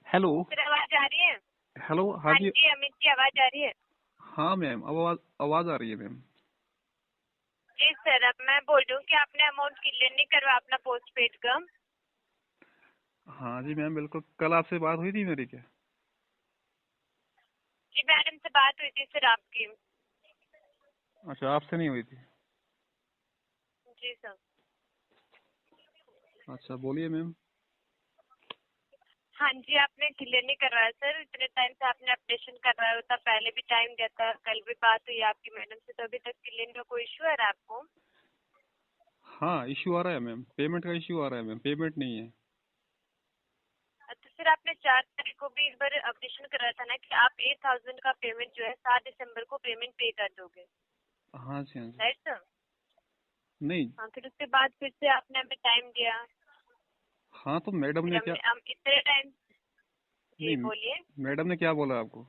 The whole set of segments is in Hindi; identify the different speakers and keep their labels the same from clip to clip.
Speaker 1: हेलो।
Speaker 2: सर आवाज आ रही है?
Speaker 1: हेलो, हाँ
Speaker 2: हाँ
Speaker 1: जी।
Speaker 2: जी, अमित जी आवाज आ रही है?
Speaker 1: हाँ मैम, आवाज आवाज आ रही है मैम।
Speaker 2: जी सर, अब मैं बोल रही हूँ कि आपने अमाउंट क्लियर नहीं करवा अपना पोस्ट पेड का।
Speaker 1: हाँ जी मैम, बिल्कुल। कल आपसे बात हुई थी मेरी क्या?
Speaker 2: जी मैडम से बात हुई थी सर आपकी।
Speaker 1: अच्छा, आपसे नहीं हुई थी।
Speaker 2: जी सर।
Speaker 1: अच्छा, बोलिए मैम।
Speaker 2: हाँ जी, आपने क्लियर नहीं करवाया सर। इतने टाइम से आपने अपडेशन करवाया होता, पहले भी टाइम दिया था, कल भी बात हुई आपकी मैडम से, तो अभी तक क्लियर का कोई इशू है आपको?
Speaker 1: हाँ, इश्यू आ रहा है मैम, पेमेंट का इश्यू आ रहा है मैम, पेमेंट नहीं है।
Speaker 2: तो सर आपने 4 तारीख को भी एक बार अपडेशन कराया था ना कि आप 8,000 का पेमेंट जो है 7 दिसंबर को पेमेंट पे कर दोगे,
Speaker 1: हाँ जी, हाँ जी।
Speaker 2: Right sir?
Speaker 1: नहीं।
Speaker 2: हाँ, फिर उसके बाद फिर से आपने हमें टाइम दिया।
Speaker 1: हाँ, तो मैडम
Speaker 2: फिर
Speaker 1: ने क्या?
Speaker 2: हम इतने टाइम। जी
Speaker 1: नहीं,
Speaker 2: बोलिए।
Speaker 1: मैडम ने क्या बोला आपको?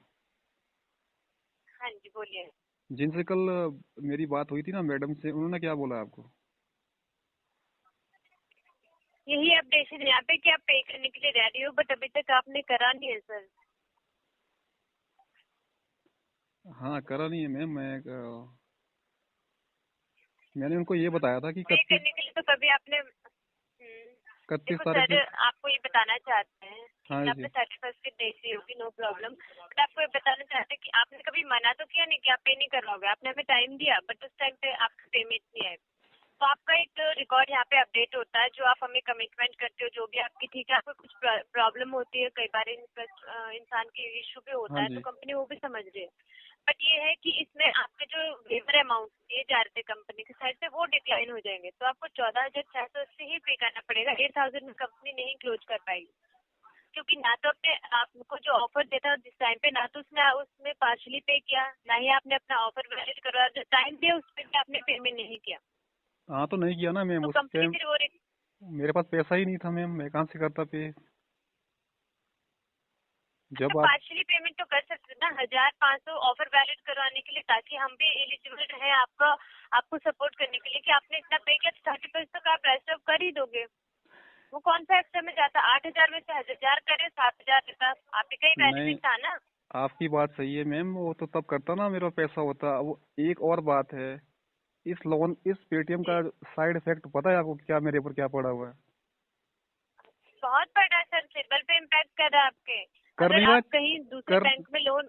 Speaker 2: हाँ जी बोलिए।
Speaker 1: जिनसे कल मेरी बात हुई थी ना मैडम से, उन्होंने क्या बोला आपको?
Speaker 2: यही अपडेशन यहाँ पे कि आप पे करने के लिए रेडी हो, बट अभी तक आपने करा नहीं है सर।
Speaker 1: हाँ, करा नहीं है मैम। मैंने उनको ये बताया था कि
Speaker 2: पे
Speaker 1: 31।
Speaker 2: करने के लिए तो कभी आपने
Speaker 1: 31
Speaker 2: देखो
Speaker 1: तारीख
Speaker 2: सर,
Speaker 1: से।
Speaker 2: आपको ये बताना चाहते हैं, ठीक
Speaker 1: हाँ
Speaker 2: है,
Speaker 1: जी।
Speaker 2: आपने 31 की डेट दी होगी, नो प्रॉब्लम, बट आपको ये बताना चाहते हैं कि आपने कभी मना तो किया नहीं कि आप पे नहीं करवाओगे। आपने हमें टाइम दिया, बट उस टाइम पे आपका पेमेंट नहीं आया। तो आपका एक रिकॉर्ड यहाँ पे अपडेट होता है, जो आप हमें कमिटमेंट करते हो जो भी आपकी, ठीक है, आपको कुछ प्रॉब्लम होती है, कई बार इंसान की इशू भी होता
Speaker 1: हाँ
Speaker 2: है, तो
Speaker 1: जी।
Speaker 2: कंपनी वो भी समझ रही है। बट ये है कि इसमें आपके जो वेवर अमाउंट दिए जा रहे थे कंपनी की साइड से वो डिक्लाइन हो जाएंगे, तो आपको 14,680 ही पे करना पड़ेगा। 8,000 में कंपनी नहीं क्लोज कर पाएगी, क्योंकि ना तो अपने आपको जो ऑफर देता जिस टाइम पे, ना तो उसने उसमें पार्शली पे किया, ना ही आपने अपना ऑफर वैलिड करवा, जो टाइम दिया उस पर भी आपने पेमेंट नहीं किया।
Speaker 1: हाँ, तो नहीं किया ना मैम
Speaker 2: तो
Speaker 1: उस
Speaker 2: कंपनी
Speaker 1: टाइम।
Speaker 2: फिर वो
Speaker 1: मेरे पास पैसा ही नहीं था मैम, मैं कहाँ से करता पे?
Speaker 2: तो
Speaker 1: जब आप।
Speaker 2: पार्शली पेमेंट तो कर सकते हैं ना, 1,500 ऑफर वैलिड करवाने के लिए, ताकि हम भी एलिजिबल रहे आपका, आपको सपोर्ट करने के लिए कि आपने इतना पे किया तो 30% तक आप रेस्ट ऑफ कर ही दोगे। वो कौन सा एक्स्ट्रा में जाता? 8,000 में से 1,000 करे, 7,000 देता, आप ही का ही
Speaker 1: नहीं,
Speaker 2: बेनिफिट था ना।
Speaker 1: आपकी बात सही है मैम, वो तो तब करता ना, मेरा पैसा होता। वो एक और बात है, इस पेटीएम
Speaker 2: जी,
Speaker 1: का साइड इफेक्ट पता है आपको क्या मेरे ऊपर क्या पड़ा हुआ है?
Speaker 2: बहुत बड़ा सर, सिबिल पे इम्पैक्ट कर रहा है आपके।
Speaker 1: कर
Speaker 2: अगर
Speaker 1: नहीं रहा।
Speaker 2: आप कहीं दूसरे
Speaker 1: कर।
Speaker 2: बैंक में लोन।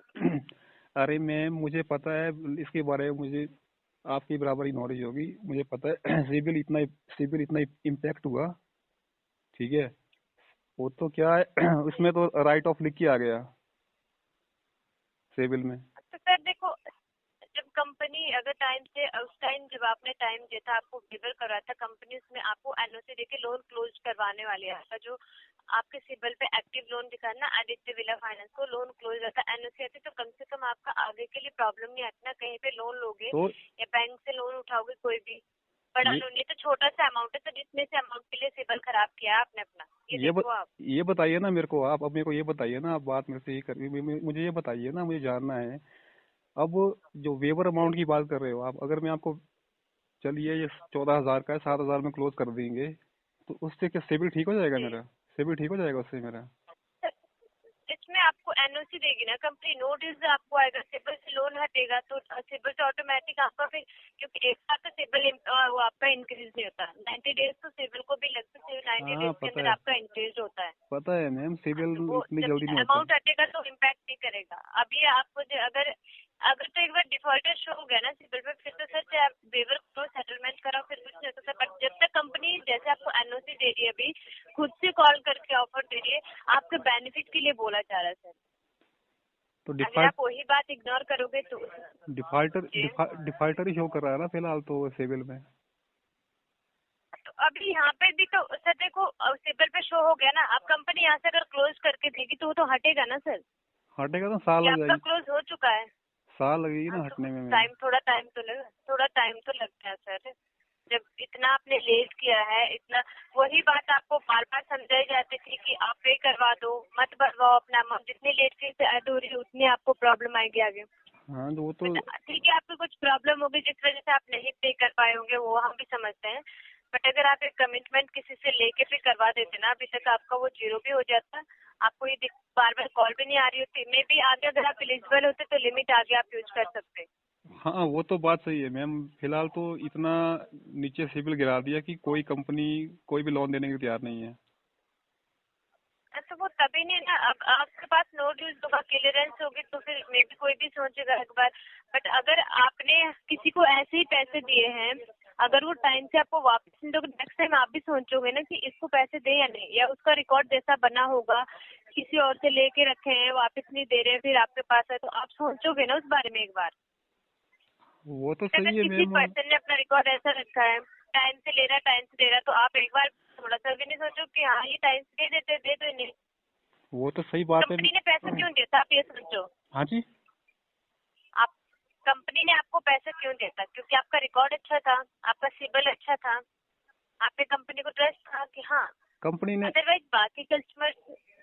Speaker 1: अरे मैम, मुझे पता है इसके बारे में, मुझे आपकी बराबरी नॉलेज होगी, मुझे पता है। सिबिल इतना इम्पैक्ट हुआ। ठीक है। वो तो क्या है, उसमें तो राइट ऑफ लिख के आ गया सिबिल में।
Speaker 2: तो सर देखो, जब कंपनी अगर टाइम से, उस टाइम जब आपने टाइम दिया था, आपको वेवर करा था कंपनी, उसमें आपको एनओसी देके लोन क्लोज करवाने वाले हैं। आपका जो आपके सिबिल पे एक्टिव लोन दिखा ना, आदित्य विला फाइनेंस को लोन क्लोज रहता है, एनओसी आती, तो कम से कम आपका आगे के लिए प्रॉब्लम नहीं आती ना। कहीं पे लोन लोगे
Speaker 1: तो
Speaker 2: या बैंक से लोन उठाओगे, कोई भी बड़ा
Speaker 1: ये
Speaker 2: लोन, ये तो छोटा सा अमाउंट है, तो जितने से अमाउंट के लिए सिबिल खराब किया है आपने अपना, ये
Speaker 1: ये
Speaker 2: देखो आप।
Speaker 1: ये बताइए ना मेरे को, आप अब मेरे को ये बताइए ना, आप बात मेरे से ये कर, मुझे ये बताइए ना, मुझे जानना है। अब जो वेवर अमाउंट की बात कर रहे हो आप, अगर मैं आपको, चलिए ये 14,000 का है, 7,000 में क्लोज कर देंगे, तो उससे क्या सिबिल ठीक हो जाएगा
Speaker 2: जी,
Speaker 1: मेरा? सिबिल ठीक हो जाएगा उससे मेरा?
Speaker 2: इसमें आपको एनओसी देगी ना कंपनी, नोटिस आपको आएगा, सिबिल से लोन हटेगा तो सिबिल से ऑटोमेटिक आपका फिर, क्योंकि एक साथ तो सिबिल वो आपका इंक्रीज नहीं होता, 90 डेज तो सिबिल को भी लगता है, 90 डेज
Speaker 1: हाँ,
Speaker 2: के
Speaker 1: पता
Speaker 2: अंदर
Speaker 1: है।
Speaker 2: आपका इंक्रीज होता है।
Speaker 1: पता है मैम,
Speaker 2: हाँ,
Speaker 1: सिबिल
Speaker 2: तो वो
Speaker 1: इतनी
Speaker 2: जब
Speaker 1: जल्दी नहीं होता।
Speaker 2: अमाउंट हटेगा तो इम्पैक्ट नहीं करेगा। अभी आपको अगर अगर तो एक बार डिफॉल्टर शो हो गया ना सिबिल पे, फिर तो सर चाहे आप वेवर को सेटलमेंट कराओ, फिर कुछ नहीं होता सर। बट जब तक कंपनी जैसे आपको एनओसी दे रही है, अभी खुद से कॉल करके ऑफर दे रही है, आपके बेनिफिट के लिए बोला जा रहा है सर।
Speaker 1: तो
Speaker 2: अगर आप वही बात इग्नोर करोगे तो जी।
Speaker 1: डिफाल्टर ही शो कर रहा है ना फिलहाल तो सिबिल में।
Speaker 2: तो अभी यहाँ पे भी तो सर देखो, सिबिल पे शो हो गया ना, अब कंपनी यहाँ से अगर क्लोज करके देगी तो वो तो हटेगा ना सर,
Speaker 1: हटेगा तो साल
Speaker 2: कि
Speaker 1: लग
Speaker 2: आपका
Speaker 1: जाएगी।
Speaker 2: क्लोज हो चुका है।
Speaker 1: साल लगेगी
Speaker 2: हाँ,
Speaker 1: ना
Speaker 2: तो
Speaker 1: हटने में मेरे।
Speaker 2: टाइम, थोड़ा टाइम तो लगता है सर। जब इतना आपने लेट किया है, इतना, वही बात आपको बार बार समझाई जाती थी कि आप पे करवा दो, मत भरवाओ अपना अमाउंट, जितनी लेट फीस ऐड हो रही है उतनी आपको प्रॉब्लम आएगी आगे।
Speaker 1: हाँ, तो वो तो।
Speaker 2: बट ठीक है, आपको कुछ प्रॉब्लम होगी जिस वजह से आप नहीं पे कर पाए होंगे, वो हम भी समझते हैं। बट अगर आप एक कमिटमेंट किसी से लेके भी करवा देते ना, अभी तक आपका वो जीरो भी हो जाता आपको ये बार बार कॉल भी नहीं आ रही होती, मे बी आगे अगर आप एलिजिबल होते तो लिमिट आगे आप यूज कर सकते।
Speaker 1: हाँ वो तो बात सही है मैम, फिलहाल तो इतना नीचे सिविल गिरा दिया कि कोई कंपनी कोई भी लोन देने को तैयार नहीं है।
Speaker 2: तो वो तभी नहीं ना, अब आपके पास नो ड्यूज होगा, क्लियरेंस होगी, तो फिर मे भी कोई भी सोचेगा एक बार। बट अगर आपने किसी को ऐसे ही पैसे दिए हैं, अगर वो टाइम से आपको वापस नहीं दोगे, नेक्स्ट टाइम आप भी सोचोगे ना कि इसको पैसे दे या नहीं, या उसका रिकॉर्ड जैसा बना होगा किसी और से लेके रखे हैं वापस नहीं दे रहे हैं फिर आपके पास है, तो आप सोचोगे ना उस बारे में एक बार।
Speaker 1: वो तो
Speaker 2: अगर
Speaker 1: सही है
Speaker 2: किसी
Speaker 1: मैम।
Speaker 2: पर्सन ने अपना रिकॉर्ड ऐसा रखा है, टाइम से ले रहा है, टाइम से दे रहा है, तो आप एक बार थोड़ा सा भी नहीं सोचो कि हाँ ये टाइम से दे देते, दे दो इन्हें।
Speaker 1: वो तो सही बात है।
Speaker 2: कंपनी ने पैसा क्यों दिया था, आप ये सोचो।
Speaker 1: हाँ जी।
Speaker 2: आप कंपनी ने आपको पैसा क्यों दिया था? क्योंकि आपका रिकॉर्ड अच्छा था, आपका सिबिल अच्छा था, आप पे कंपनी को ट्रस्ट था कि हाँ।
Speaker 1: कंपनी ने
Speaker 2: अदरवाइज बाकी कस्टमर।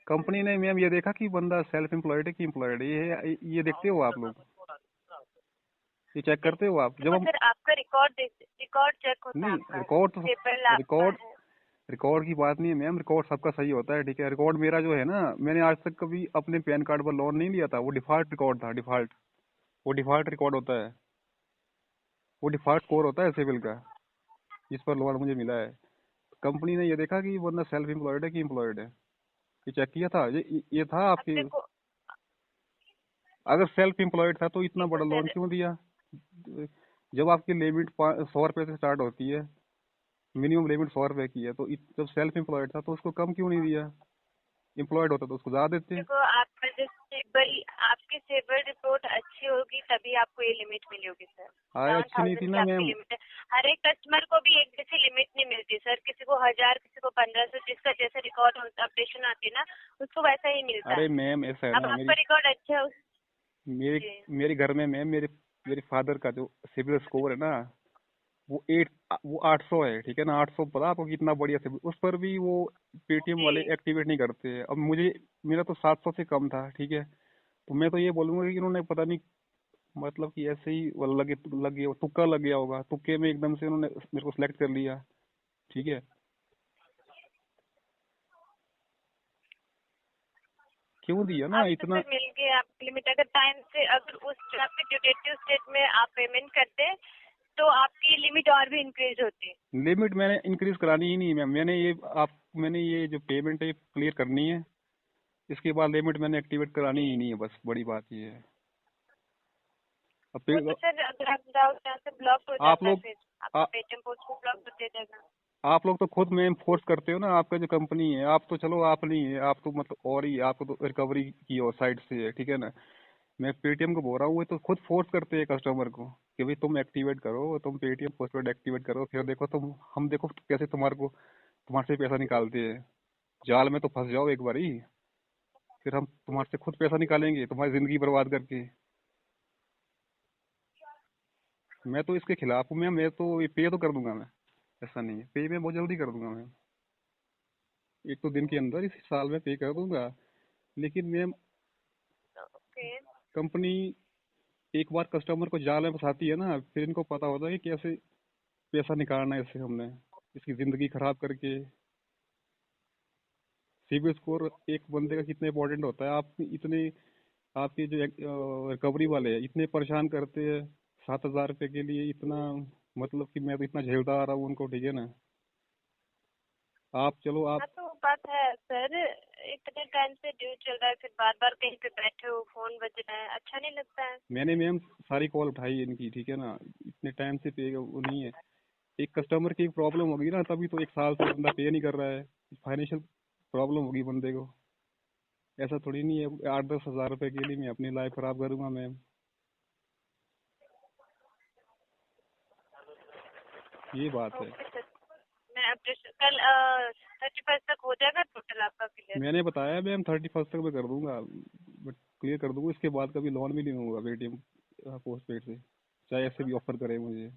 Speaker 1: कंपनी ने मैम ये देखा कि बंदा सेल्फ एम्प्लॉयड है कि एम्प्लॉयड है, ये देखते हो आप लोग, ये चेक करते हो आप जब
Speaker 2: देखो
Speaker 1: हम।
Speaker 2: सर, आपका रिकॉर्ड चेक होता है,
Speaker 1: नहीं
Speaker 2: आपका
Speaker 1: रिकॉर्ड तो
Speaker 2: सिबिल आपका
Speaker 1: रिकॉर्ड
Speaker 2: है।
Speaker 1: रिकॉर्ड की बात नहीं है मैम, रिकॉर्ड सबका सही होता है, ठीक है। रिकॉर्ड मेरा जो है ना, मैंने आज तक कभी अपने पैन कार्ड पर लोन नहीं लिया था, वो डिफॉल्ट रिकॉर्ड था, डिफॉल्ट। वो डिफॉल्ट रिकॉर्ड होता है, वो डिफॉल्ट स्कोर होता है सिविल का, जिस पर लोन मुझे मिला है। कंपनी ने ये देखा कि बंदा सेल्फ एम्प्लॉयड है कि एम्प्लॉयड है, ये चेक किया था, ये था
Speaker 2: अब
Speaker 1: आपके।
Speaker 2: देखो,
Speaker 1: अगर सेल्फ एम्प्लॉयड था तो इतना
Speaker 2: देखो
Speaker 1: बड़ा लोन
Speaker 2: सर,
Speaker 1: क्यों दिया? जब आपकी लिमिट 100 रुपये से स्टार्ट होती है, मिनिमम लिमिट 100 रुपये की है, तो जब सेल्फ एम्प्लॉयड था तो उसको कम क्यों नहीं दिया? एम्प्लॉयड होता तो उसको ज्यादा देते।
Speaker 2: देखो आपका जो सिबिल, आपकी सिबिल रिपोर्ट अच्छी होगी तभी आपको ये लिमिट मिली होगी सर।
Speaker 1: आय
Speaker 2: सेवन
Speaker 1: अच्छी नहीं थी
Speaker 2: थाउजेंड की
Speaker 1: ना
Speaker 2: आपकी
Speaker 1: मैम।
Speaker 2: लिमिट है। हर एक कस्टमर को भी एक जैसी लिमिट नहीं मिलती सर, किसी को 1000, किसी को 1500, जिसका जैसे रिकॉर्ड अपडेशन आती है ना, उसको वैसा ही मिलता
Speaker 1: अरे
Speaker 2: है।
Speaker 1: मैम ऐसा है
Speaker 2: अब
Speaker 1: ना,
Speaker 2: आपका रिकॉर्ड अच्छा है
Speaker 1: मेरे
Speaker 2: जी।
Speaker 1: मेरे घर में मैम, मेरे फादर का जो सिविल स्कोर है ना, वो 800 है, ठीक है ना। 800 पता आपको कितना बढ़िया सिविल, उस पर भी वो पेटीएम वाले
Speaker 2: जी,
Speaker 1: एक्टिवेट नहीं करते। अब मुझे, मेरा तो 700 से कम था, ठीक है। तो मैं तो ये बोलूंगा कि इन्होंने पता नहीं, मतलब कि ऐसे ही वो लग गया, तुक्का लग गया होगा, तुक्के में एकदम से उन्होंने मेरे को सिलेक्ट कर लिया, ठीक है। क्यों दिया ना
Speaker 2: अब तो
Speaker 1: इतना?
Speaker 2: सर मिल गए आपकी लिमिट। अगर टाइम से, अगर उस आपके ड्यूटेटिव स्टेट में आप पेमेंट करते तो आपकी लिमिट और भी इंक्रीज होती।
Speaker 1: लिमिट मैंने इंक्रीज करानी ही नहीं मैम, मैंने ये जो पेमेंट है क्लियर करनी है, इसके बाद लिमिट मैंने एक्टिवेट करानी ही
Speaker 2: जी,
Speaker 1: नहीं है, बस बड़ी बात ये है। अब
Speaker 2: वो तो सर अगर आप जाओ यहाँ से ब्लॉक हो
Speaker 1: आप
Speaker 2: जाता है,
Speaker 1: लोग
Speaker 2: फिर
Speaker 1: आ,
Speaker 2: आपका पेटीएम पोस्ट को ब्लॉक कर दिया जाएगा।
Speaker 1: आप लोग तो खुद में फोर्स करते हो ना, आपका जो कंपनी है, आप तो चलो आप नहीं है, आप तो मतलब और ही, आपको तो रिकवरी की और साइड से है, ठीक है ना। मैं पेटीएम को बोल रहा हूँ, वो तो खुद फोर्स करते हैं कस्टमर को कि भाई तुम एक्टिवेट करो, तुम पेटीएम पोस्टपेड एक्टिवेट करो, फिर देखो तुम, हम देखो कैसे तुम्हारे से पैसा निकालते हैं। जाल में तो फंस जाओ एक बार ही, फिर हम तुम्हारे से खुद पैसा निकालेंगे तुम्हारी जिंदगी बर्बाद करके। मैं तो इसके खिलाफ हूँ मैम, मैं तो ये पे तो कर दूंगा मैं, ऐसा नहीं है, पे मैं बहुत जल्दी कर दूंगा मैम, एक दो दिन के अंदर इस साल में पे कर दूंगा। लेकिन मैम,
Speaker 2: ओके।
Speaker 1: कंपनी एक बार कस्टमर को जाल में फंसाती है ना, फिर इनको पता होता है कि कैसे पैसा निकालना है इससे, हमने इसकी जिंदगी खराब करके। सिबिल स्कोर एक बंदे का कितना इंपॉर्टेंट होता है, आप इतने, आपके जो रिकवरी वाले हैं इतने परेशान करते हैं 7,000 रुपये के लिए, इतना, मतलब कि मैं तो इतना झेलता आ रहा हूँ उनको, ठीक है ना। आप चलो आप।
Speaker 2: हाँ तो वो बात है सर, इतने टाइम से ड्यू चल रहा है, फिर बार बार कहीं पे बैठे हो, फोन बज रहा है, अच्छा नहीं लगता है।
Speaker 1: मैंने मैम सारी कॉल उठाई इनकी, ठीक है ना, इतने टाइम से पे वो नहीं है। एक कस्टमर की प्रॉब्लम होगी ना, तभी तो एक साल से बंदा पे नहीं कर रहा है, फाइनेंशियल प्रॉब्लम होगी बंदे को। ऐसा थोड़ी नहीं है 8-10 हज़ार रुपए के लिए मैं अपनी लाइफ खराब करूंगा मैम, ये बात है।
Speaker 2: ओके सर, मैं अपडेट कल 31 तक हो जाएगा टोटल आपका क्लियर।
Speaker 1: मैंने बताया मैम 31 तक मैं कर दूंगा, बट क्लियर कर दूंगा, इसके बाद कभी लोन भी नहीं लूंगा पेटीएम पोस्ट पेड से, चाहे ऐसे भी ऑफर करे मुझे।